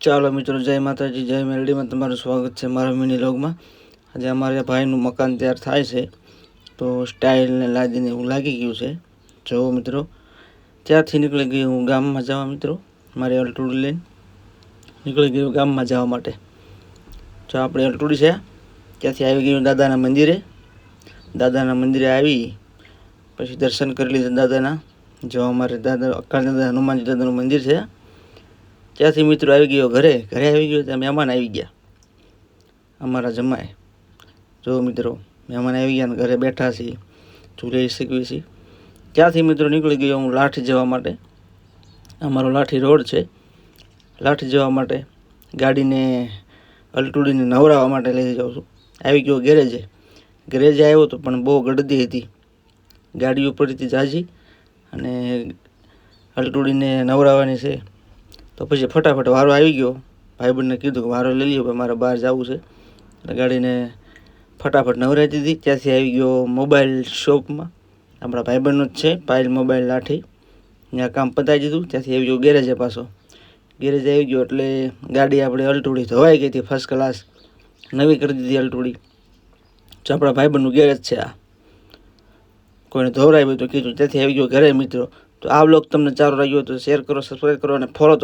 ચાલો મિત્રો, જય માતાજી, જય મેલડીમાં તમારું સ્વાગત છે મારા મિની વ્લોગમાં। આજે અમારા ભાઈનું મકાન તૈયાર થાય છે, તો સ્ટાઇલને લાદીને એવું લાગી ગયું છે। જો મિત્રો, ત્યાંથી નીકળી ગઈ હું ગામમાં જવા મિત્રો, મારી અલટુડી લઈને નીકળી ગયું ગામમાં જવા માટે। જો આપણે અલટુડી છે, ત્યાંથી આવી ગયું દાદાના મંદિરે। દાદાના મંદિરે આવી પછી દર્શન કરી લીધા દાદાના। જો અમારે દાદા અક્કા દાદા હનુમાનજી દાદાનું મંદિર છે, ત્યાંથી મિત્રો આવી ગયો ઘરે આવી ગયો ત્યાં મહેમાન આવી ગયા અમારા જમાય। જો મિત્રો, મહેમાન આવી ગયા ને ઘરે બેઠા છીએ, ઝૂલે શીખવી છીએ। ત્યાંથી મિત્રો નીકળી ગયો હું લાઠી જવા માટે। અમારો લાઠી રોડ છે, લાઠી જવા માટે ગાડીને અલટુડીને નવરાવવા માટે લઈ જાઉં છું। આવી ગયો ગેરેજે આવ્યો તો પણ બહુ ગળદી હતી ગાડી ઉપરથી જાજી, અને અલટુડીને નવરાવવાની છે। તો પછી ફટાફટ વારો આવી ગયો। ભાઈબંધને કીધું કે વારો લઈ લ્યો, ભાઈ મારે બહાર જવું છે, એટલે ગાડીને ફટાફટ નવરાવી દીધી। ત્યાંથી આવી ગયો મોબાઈલ શોપમાં, આપણા ભાઈબંધનો જ છે પાયલ મોબાઈલ લાઠી, ત્યાં કામ પતાવી દીધું। ત્યાંથી આવી ગયો ગેરેજે પાછો। ગેરેજ આવી ગયો એટલે ગાડી આપણે અલટુડી ધોવાઈ ગઈ હતી, ફર્સ્ટ ક્લાસ નવી કરી દીધી અલટુડી। જો આપણા ભાઈબંધનું ગેરેજ છે આ, કોઈને ધોવરાવ્યું તો કીધું। ત્યાંથી આવી ગયો ઘરે મિત્રો। તો આ વ્લોગ તમને સારો લાગ્યો તો શેર કરો, સબસ્ક્રાઈબ કરો અને ફોલો તો